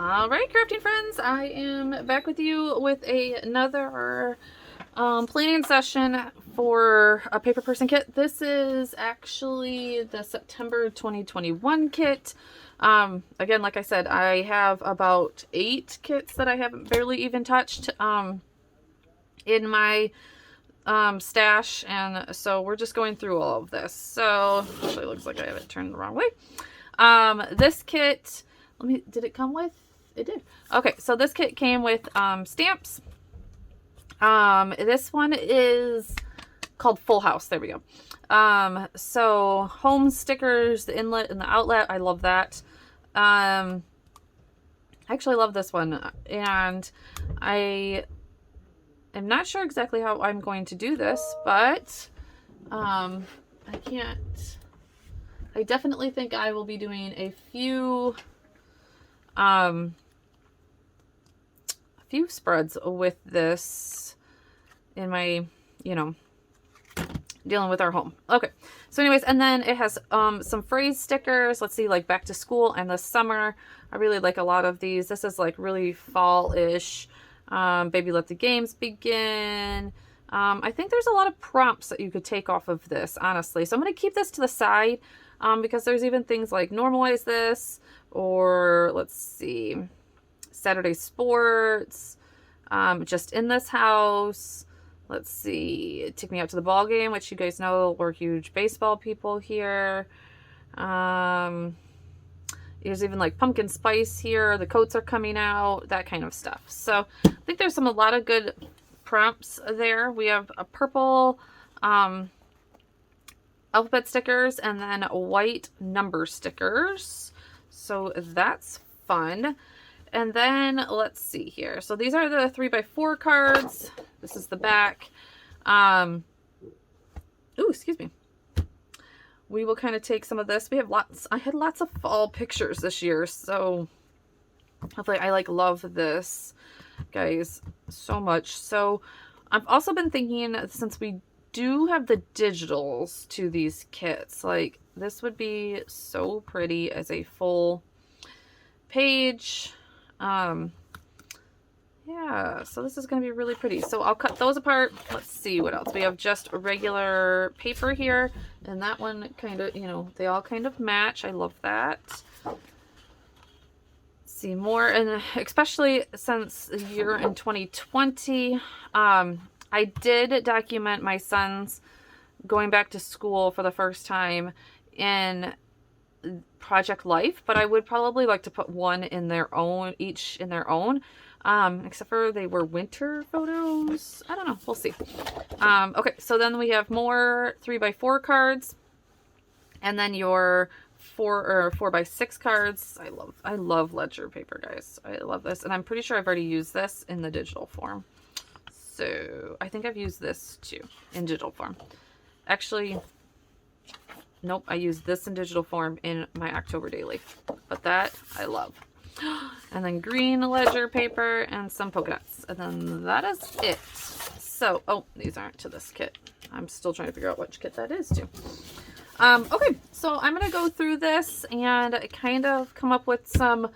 All right, crafting friends, I am back with you with another planning session for a paper person kit. This is actually the September 2021 kit. Again, like I said, I have about 8 kits that I haven't barely even touched in my stash, and so we're just going through all of this. So actually, it looks like I have it turned the wrong way. This kit, did it come with? It did. Okay, so this kit came with stamps. This one is called Full House. There we go. So home stickers, the inlet and the outlet. I love that. I actually love this one, and I am not sure exactly how I'm going to do this, but I definitely think I will be doing a few spreads with this in my, dealing with our home. Okay, so anyways, and then it has some phrase stickers. Let's see, like back to school and the summer. I really like a lot of these. This is like really fall-ish. Baby, let the games begin. I think there's a lot of prompts that you could take off of this, honestly. So I'm going to keep this to the side because there's even things like normalize this, or let's see, Saturday sports, just in this house. Let's see, take me out to the ball game, which you guys know we're huge baseball people here. There's even like pumpkin spice here. The coats are coming out, that kind of stuff. So I think there's a lot of good prompts there. We have a purple alphabet stickers and then white number stickers. So that's fun. And then let's see here. So these are the 3x4 cards. This is the back. Ooh, excuse me. We will kind of take some of this. We have lots. I had lots of fall pictures this year, so hopefully I love this, guys, so much. So I've also been thinking, since we do have the digitals to these kits, like this would be so pretty as a full page. Yeah, so this is going to be really pretty. So I'll cut those apart. Let's see what else. We have just regular paper here, and that one kind of, they all kind of match. I love that. Let's see more, and especially since the year in 2020, I did document my son's going back to school for the first time in Project Life, but I would probably like to put one in their own, each in their own, except for they were winter photos. I don't know, we'll see. Okay, so then we have more 3x4 cards, and then your 4x6 cards. I love ledger paper, guys. I love this, and I'm pretty sure I've already used this in the digital form. So I think I've used this too in digital form. Actually, nope, I used this in digital form in my October daily, but that I love. And then green ledger paper and some polka dots, and then that is it. So, oh, these aren't to this kit. I'm still trying to figure out which kit that is to. Okay, so I'm going to go through this and kind of come up with some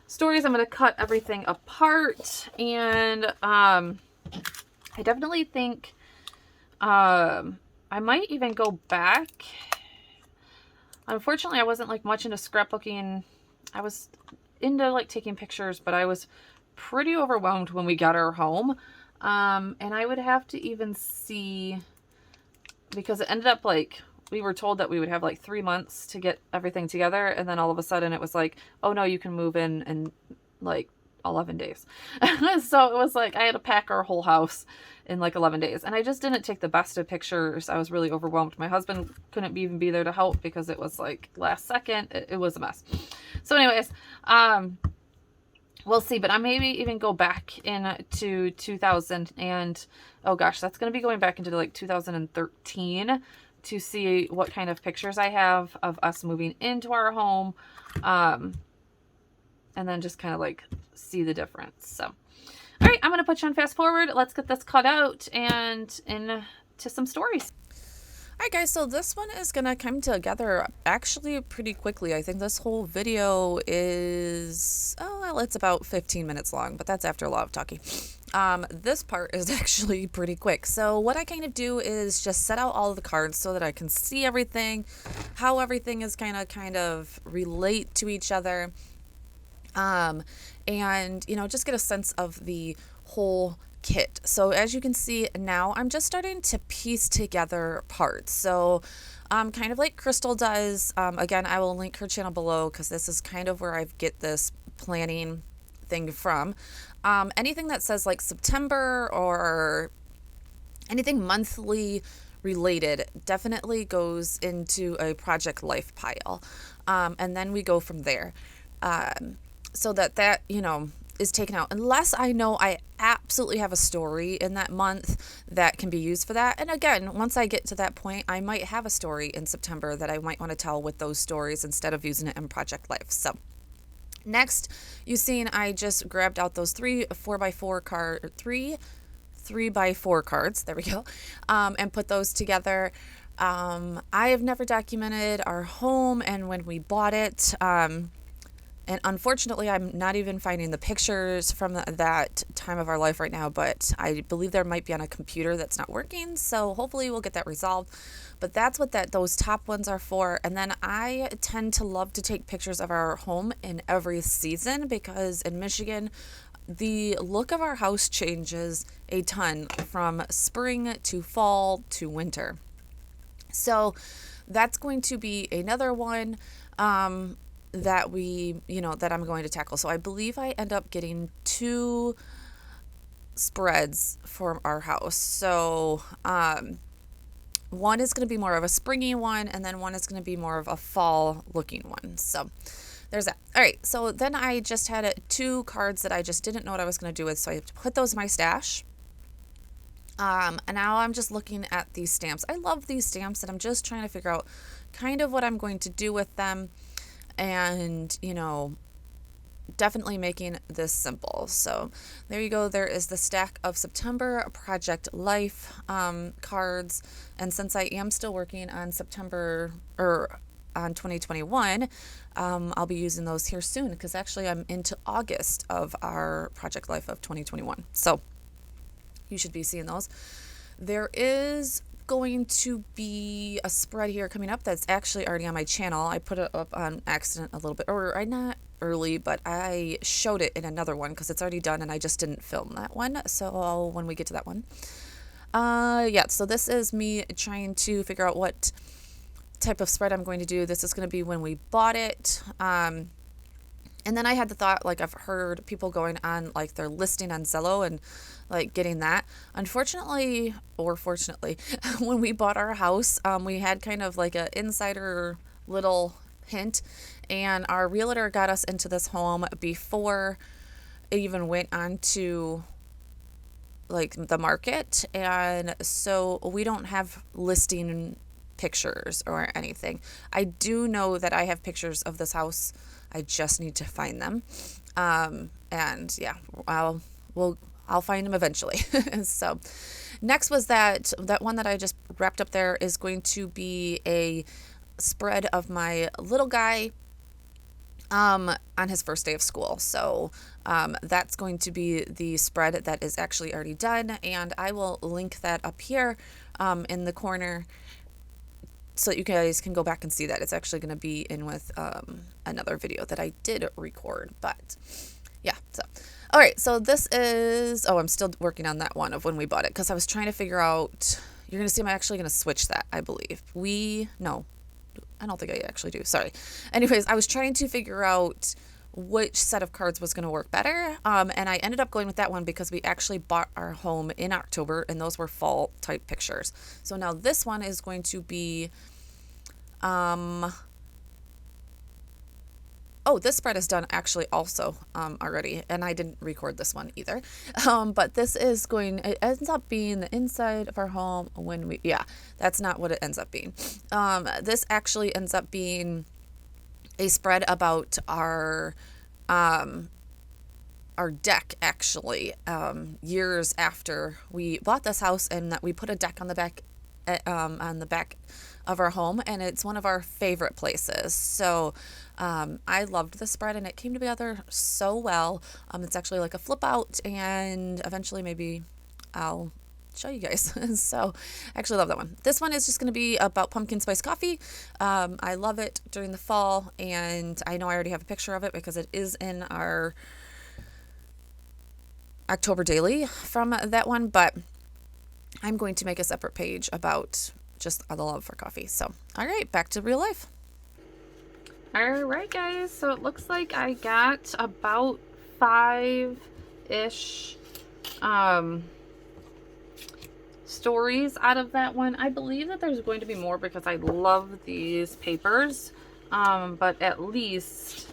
stories. I'm going to cut everything apart, and I definitely think I might even go back. Unfortunately, I wasn't like much into scrapbooking. I was into like taking pictures, but I was pretty overwhelmed when we got our home. And I would have to even see, because it ended up like, we were told that we would have like 3 months to get everything together. And then all of a sudden it was like, oh no, you can move in like 11 days. So it was like, I had to pack our whole house in like 11 days. And I just didn't take the best of pictures. I was really overwhelmed. My husband couldn't even be there to help because it was like last second. It was a mess. So anyways, we'll see, but I maybe even go back into 2000 and, oh gosh, that's going to be going back into like 2013 to see what kind of pictures I have of us moving into our home. And then just kind of like see the difference. So, all right, I'm going to put you on fast forward. Let's get this cut out and into some stories. Alright guys, so this one is gonna come together actually pretty quickly. I think this whole video is, oh well, it's about 15 minutes long, but that's after a lot of talking. This part is actually pretty quick. So what I kind of do is just set out all of the cards so that I can see everything, how everything is kind of relate to each other. And you know, just get a sense of the whole kit. So as you can see now, I'm just starting to piece together parts. So kind of like Krystal does. Again, I will link her channel below because this is kind of where I get this planning thing from. Anything that says like September or anything monthly related definitely goes into a project life pile. And then we go from there. So that, you know, is taken out unless I know I absolutely have a story in that month that can be used for that. And again, once I get to that point, I might have a story in September that I might want to tell with those stories instead of using it in project life. So next, you seen I just grabbed out those 3 4x4 cards, there we go, and put those together. I have never documented our home and when we bought it. And unfortunately, I'm not even finding the pictures from that time of our life right now, but I believe there might be on a computer that's not working. So hopefully we'll get that resolved. But that's what those top ones are for. And then I tend to love to take pictures of our home in every season because in Michigan, the look of our house changes a ton from spring to fall to winter. So that's going to be another one. That that I'm going to tackle. So I believe I end up getting 2 spreads for our house. So one is going to be more of a springy one, and then one is going to be more of a fall looking one. So there's that. All right. So then I just had 2 cards that I just didn't know what I was going to do with. So I have to put those in my stash. And now I'm just looking at these stamps. I love these stamps, and I'm just trying to figure out kind of what I'm going to do with them. And, you know, definitely making this simple. So there you go. There is the stack of September Project Life cards. And since I am still working on September or on 2021, I'll be using those here soon because actually I'm into August of our Project Life of 2021. So you should be seeing those. There is going to be a spread here coming up that's actually already on my channel. I put it up on accident a little bit, or I not early, but I showed it in another one because it's already done and I just didn't film that one. So when we get to that one, yeah, so this is me trying to figure out what type of spread I'm going to do. This is going to be when we bought it. And then I had the thought, like I've heard people going on like their listing on Zillow and like getting that. Unfortunately, or fortunately, when we bought our house, we had kind of like an insider little hint, and our realtor got us into this home before it even went on to like the market. And so we don't have listing pictures or anything. I do know that I have pictures of this house. I just need to find them. And yeah, I'll find them eventually. So next was that one that I just wrapped up there is going to be a spread of my little guy on his first day of school. So that's going to be the spread that is actually already done, and I will link that up here in the corner so that you guys can go back and see that. It's actually going to be in with another video that I did record, but yeah. So all right, so this is, I'm still working on that one of when we bought it because I was trying to figure out, you're going to see I'm actually going to switch that, I believe. No, I don't think I actually do. Sorry. Anyways, I was trying to figure out which set of cards was going to work better. And I ended up going with that one because we actually bought our home in October and those were fall type pictures. So now this one is going to be, this spread is done actually also already, and I didn't record this one either. But this is it ends up being the inside of our home when that's not what it ends up being. This actually ends up being a spread about our deck, actually, years after we bought this house, and that we put a deck on the back on the back of our home, and it's one of our favorite places. So I loved the spread, and it came together so well. It's actually like a flip out, and eventually maybe I'll show you guys. So I actually love that one. This one is just going to be about pumpkin spice coffee. I love it during the fall, and I know I already have a picture of it because it is in our October daily from that one, but I'm going to make a separate page about just the love for coffee. So, all right, back to real life. All right, guys. So it looks like I got about 5-ish stories out of that one. I believe that there's going to be more because I love these papers, but at least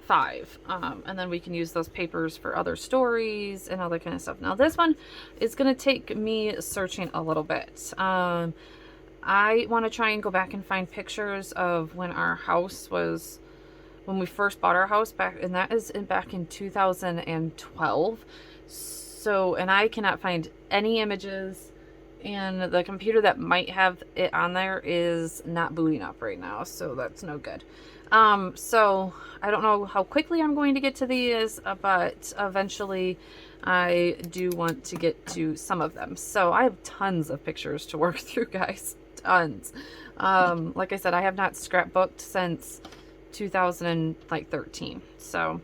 5. And then we can use those papers for other stories and other kind of stuff. Now this one is going to take me searching a little bit. I want to try and go back and find pictures of when our house was, when we first bought our house back, and that is back in 2012. So, and I cannot find any images, and the computer that might have it on there is not booting up right now, so that's no good. So I don't know how quickly I'm going to get to these, but eventually I do want to get to some of them. So I have tons of pictures to work through, guys. Tons. Like I said, I have not scrapbooked since 2013. So,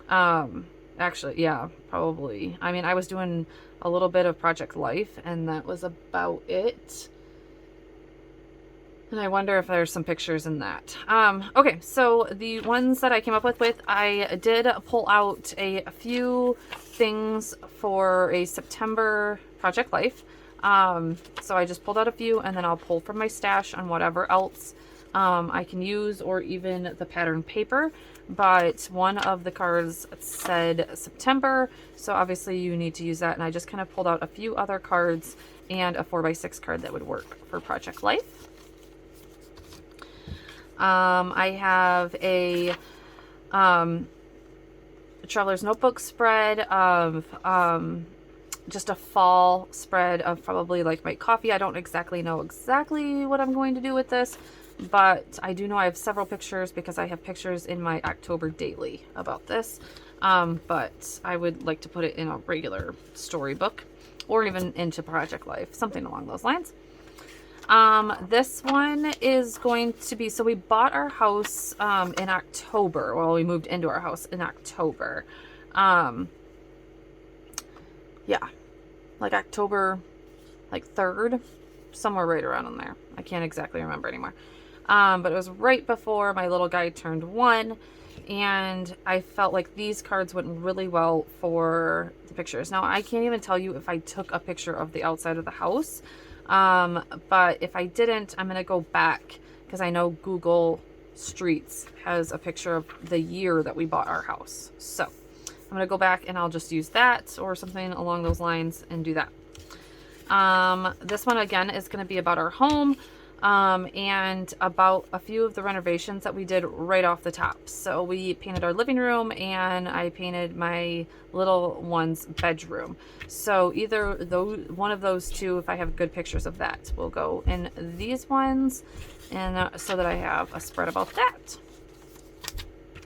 actually, yeah, probably. I mean, I was doing a little bit of Project Life, and that was about it. And I wonder if there's some pictures in that. Okay, so the ones that I came up with, I did pull out a few things for a September Project Life. So I just pulled out a few, and then I'll pull from my stash on whatever else I can use, or even the pattern paper. But one of the cards said September, so obviously you need to use that. And I just kind of pulled out a few other cards and a 4x6 card that would work for Project Life. I have a Traveler's Notebook spread of just a fall spread of probably like my coffee. I don't exactly know what I'm going to do with this, but I do know I have several pictures because I have pictures in my October daily about this. But I would like to put it in a regular storybook or even into Project Life, something along those lines. This one is going to be, so we bought our house in October. Well, we moved into our house in October. Yeah, like October, like 3rd, somewhere right around in there. I can't exactly remember anymore. But it was right before my little guy turned 1, and I felt like these cards went really well for the pictures. Now, I can't even tell you if I took a picture of the outside of the house, but if I didn't, I'm going to go back because I know Google Streets has a picture of the year that we bought our house. So I'm going to go back and I'll just use that or something along those lines and do that. This one again is going to be about our home, and about a few of the renovations that we did right off the top. So we painted our living room, and I painted my little one's bedroom. So either one of those two, if I have good pictures of that, will go in these ones, and so that I have a spread about that.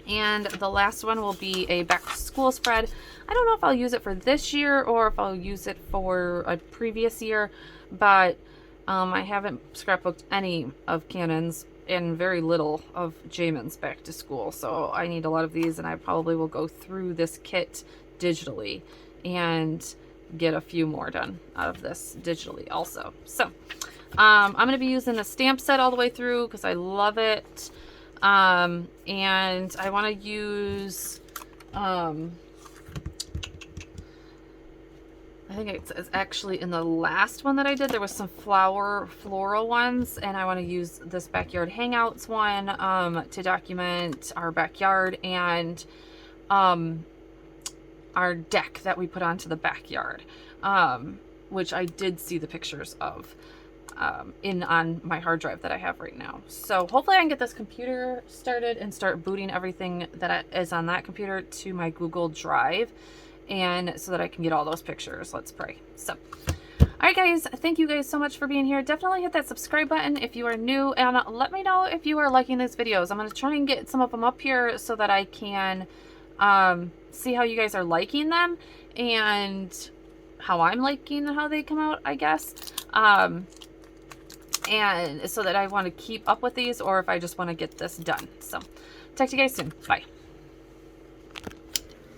And the last one will be a back to school spread. I don't know if I'll use it for this year or if I'll use it for a previous year, but I haven't scrapbooked any of Cannon's and very little of Jamin's back to school. So I need a lot of these, and I probably will go through this kit digitally and get a few more done out of this digitally also. So I'm going to be using the stamp set all the way through because I love it. And I want to use, I think it's actually in the last one that I did, there was some floral ones, and I want to use this backyard hangouts one, to document our backyard and, our deck that we put onto the backyard, which I did see the pictures of. On my hard drive that I have right now. So hopefully I can get this computer started and start booting everything that is on that computer to my Google Drive, and so that I can get all those pictures. Let's pray. So, all Alright guys, thank you guys so much for being here. Definitely hit that subscribe button if you are new, and let me know if you are liking these videos. I'm going to try and get some of them up here so that I can see how you guys are liking them and how I'm liking how they come out, I guess. And so that I want to keep up with these, or if I just want to get this done. So talk to you guys soon. Bye.